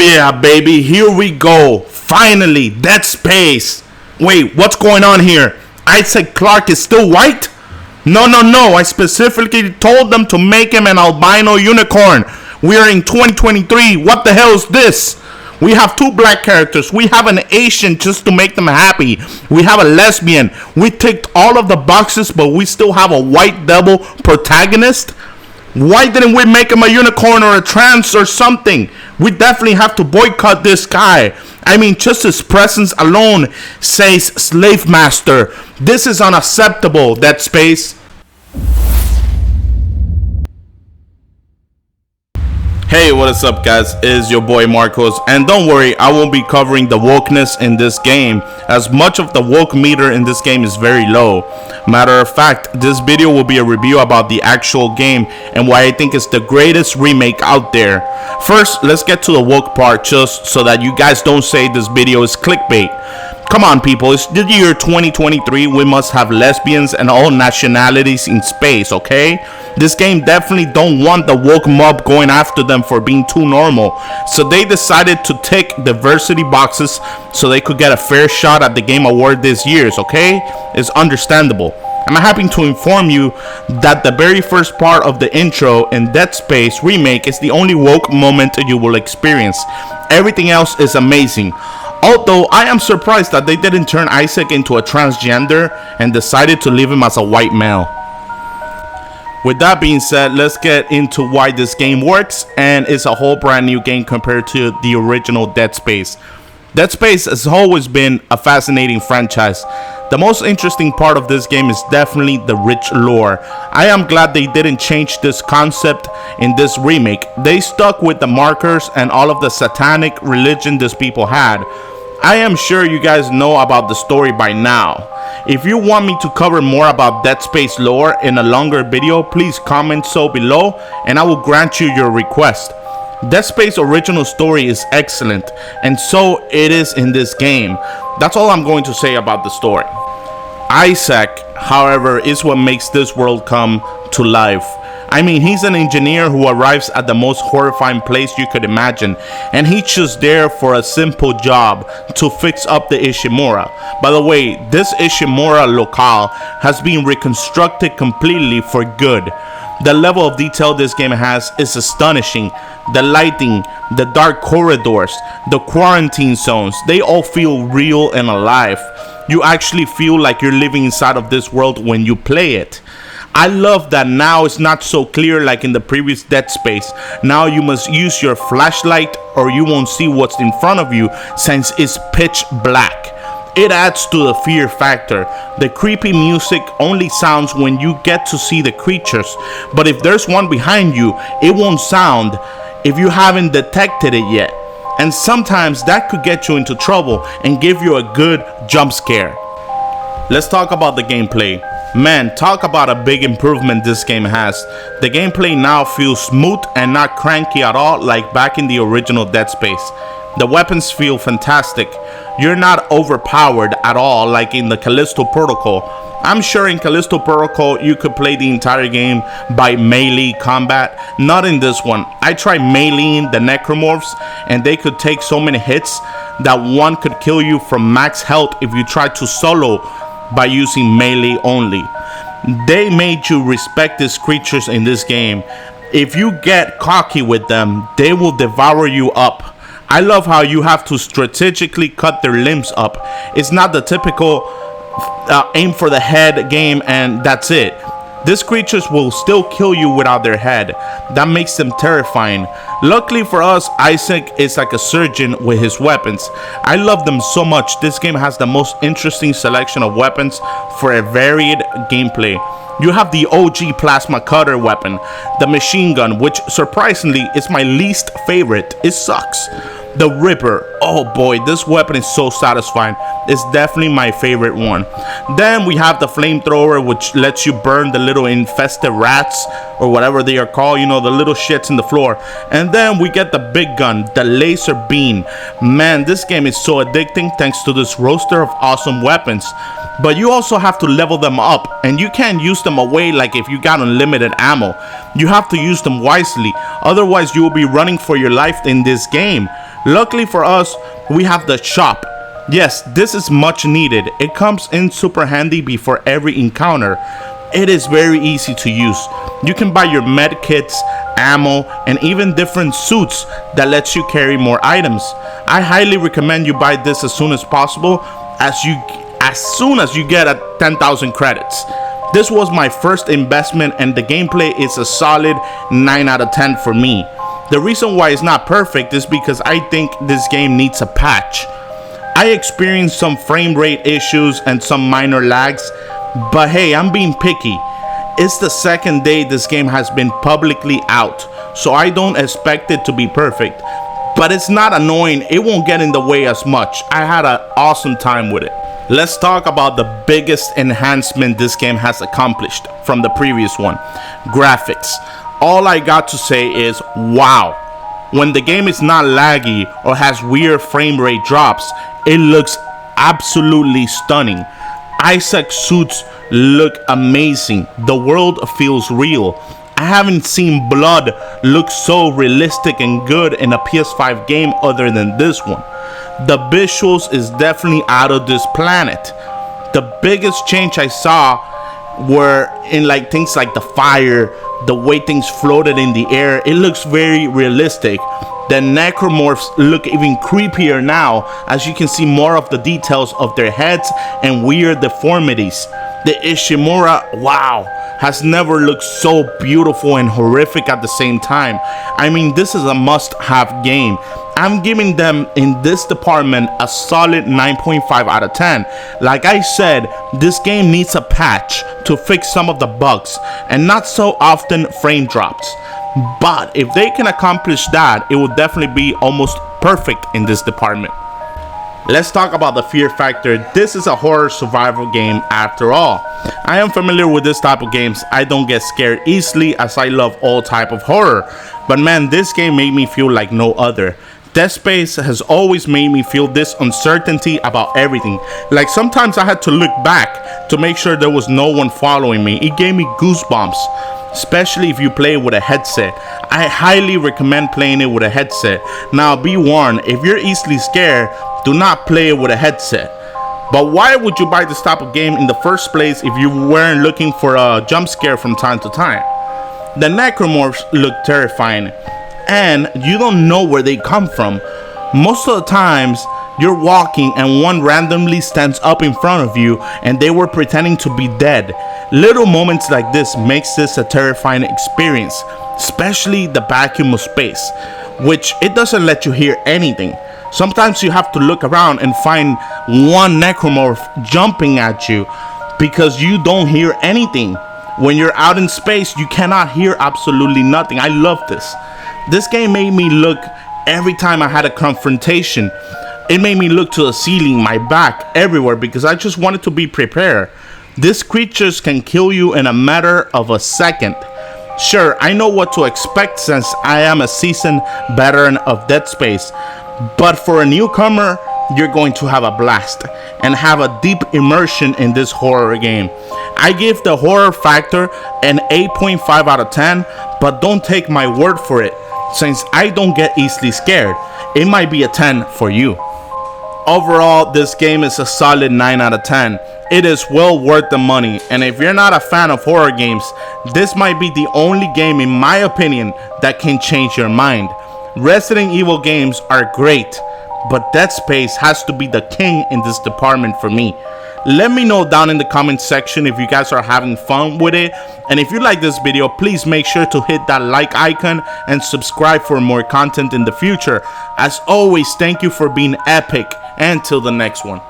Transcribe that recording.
yeah, baby, here we go. Finally, Dead Space. Wait, what's going on here? Isaac Clarke is still white? No, no, no. I specifically told them to make him an albino unicorn. We are in 2023. What the hell is this? We have two black characters. We have an Asian just to make them happy. We have a lesbian. We ticked all of the boxes, but we still have a white devil protagonist. Why didn't we make him a unicorn or a trans or something? We definitely have to boycott this guy. I mean, just his presence alone says slave master. This is unacceptable, Dead Space. Hey, what is up, guys? It's your boy Marcos, and don't worry, I won't be covering the wokeness in this game, as much of the woke meter in this game is very low. Matter of fact, this video will be a review about the actual game and why I think it's the greatest remake out there. First, let's get to the woke part, just so that you guys don't say this video is clickbait. Come on, people, it's the year 2023. We must have lesbians and all nationalities in space, okay? This game definitely don't want the woke mob going after them for being too normal. So they decided to tick diversity boxes so they could get a fair shot at the Game Award this year, okay? It's understandable. I'm happy to inform you that the very first part of the intro in Dead Space Remake is the only woke moment you will experience. Everything else is amazing. Although I am surprised that they didn't turn Isaac into a transgender and decided to leave him as a white male. With that being said, let's get into why this game works and it's a whole brand new game compared to the original Dead Space. Dead Space has always been a fascinating franchise. The most interesting part of this game is definitely the rich lore. I am glad they didn't change this concept in this remake. They stuck with the markers and all of the satanic religion these people had. I am sure you guys know about the story by now. If you want me to cover more about Dead Space lore in a longer video, please comment so below and I will grant you your request. Dead Space original story is excellent, and so it is in this game. That's all I'm going to say about the story. Isaac, however, is what makes this world come to life. I mean, he's an engineer who arrives at the most horrifying place you could imagine, and he's just there for a simple job to fix up the Ishimura. By the way, this Ishimura locale has been reconstructed completely for good. The level of detail this game has is astonishing. The lighting, the dark corridors, the quarantine zones, they all feel real and alive. You actually feel like you're living inside of this world when you play it. I love that now it's not so clear like in the previous Dead Space. Now you must use your flashlight or you won't see what's in front of you since it's pitch black. It adds to the fear factor. The creepy music only sounds when you get to see the creatures, but if there's one behind you, it won't sound if you haven't detected it yet. And sometimes that could get you into trouble and give you a good jump scare. Let's talk about the gameplay. Man, talk about a big improvement this game has. The gameplay now feels smooth and not cranky at all like back in the original Dead Space. The weapons feel fantastic. You're not overpowered at all like in the Callisto Protocol. I'm sure in Callisto Protocol you could play the entire game by melee combat. Not in this one. I tried meleeing the necromorphs and they could take so many hits that one could kill you from max health if you tried to solo by using melee only. They made you respect these creatures in this game. If you get cocky with them, they will devour you up. I love how you have to strategically cut their limbs up. It's not the typical aim for the head game and that's it. These creatures will still kill you without their head. That makes them terrifying. Luckily for us, Isaac is like a surgeon with his weapons. I love them so much. This game has the most interesting selection of weapons for a varied gameplay. You have the OG plasma cutter weapon, the machine gun, which surprisingly is my least favorite. It sucks. The Ripper, oh boy, this weapon is so satisfying. It's definitely my favorite one. Then we have the flamethrower, which lets you burn the little infested rats or whatever they are called, you know, the little shits in the floor. And then we get the big gun, the laser beam. Man, this game is so addicting thanks to this roster of awesome weapons. But you also have to level them up, and you can't use them away like if you got unlimited ammo. You have to use them wisely, otherwise you will be running for your life in this game. Luckily for us, we have the shop. Yes, this is much needed. It comes in super handy before every encounter. It is very easy to use. You can buy your med kits, ammo, and even different suits that lets you carry more items. I highly recommend you buy this as soon as possible, as soon as you get at 10,000 credits. This was my first investment and the gameplay is a solid 9 out of 10 for me. The reason why it's not perfect is because I think this game needs a patch. I experienced some frame rate issues and some minor lags, but hey, I'm being picky. It's the second day this game has been publicly out, so I don't expect it to be perfect. But it's not annoying, it won't get in the way as much. I had an awesome time with it. Let's talk about the biggest enhancement this game has accomplished from the previous one. Graphics. All I got to say is wow. When the game is not laggy or has weird frame rate drops, it looks absolutely stunning. Isaac's suits look amazing. The world feels real. I haven't seen blood look so realistic and good in a PS5 game other than this one. The visuals is definitely out of this planet. The biggest change I saw were in like things like the fire, the way things floated in the air. It looks very realistic. The necromorphs look even creepier now, as you can see more of the details of their heads and weird deformities. The Ishimura, wow, has never looked so beautiful and horrific at the same time. I mean, this is a must-have game. I'm giving them in this department a solid 9.5 out of 10. Like I said, this game needs a patch to fix some of the bugs and not so often frame drops. But if they can accomplish that, it will definitely be almost perfect in this department. Let's talk about the fear factor. This is a horror survival game after all. I am familiar with this type of games. I don't get scared easily as I love all type of horror. But man, this game made me feel like no other. Dead Space has always made me feel this uncertainty about everything. Like sometimes I had to look back to make sure there was no one following me. It gave me goosebumps, especially if you play with a headset. I highly recommend playing it with a headset. Now be warned, if you're easily scared, do not play it with a headset. But why would you buy this type of game in the first place if you weren't looking for a jump scare from time to time? The necromorphs look terrifying, and you don't know where they come from. Most of the times, you're walking and one randomly stands up in front of you and they were pretending to be dead. Little moments like this makes this a terrifying experience, especially the vacuum of space, which it doesn't let you hear anything. Sometimes you have to look around and find one necromorph jumping at you because you don't hear anything. When you're out in space, you cannot hear absolutely nothing. I love this. This game made me look every time I had a confrontation. It made me look to the ceiling, my back, everywhere because I just wanted to be prepared. These creatures can kill you in a matter of a second. Sure, I know what to expect since I am a seasoned veteran of Dead Space, but for a newcomer, you're going to have a blast and have a deep immersion in this horror game. I give the horror factor an 8.5 out of 10, but don't take my word for it, since I don't get easily scared. It might be a 10 for you. Overall, this game is a solid 9 out of 10. It is well worth the money, and if you're not a fan of horror games, this might be the only game in my opinion that can change your mind. Resident Evil games are great, but Dead Space has to be the king in this department for me. Let me know down in the comment section if you guys are having fun with it, and if you like this video, please make sure to hit that like icon and subscribe for more content in the future. As always, thank you for being epic, and till the next one.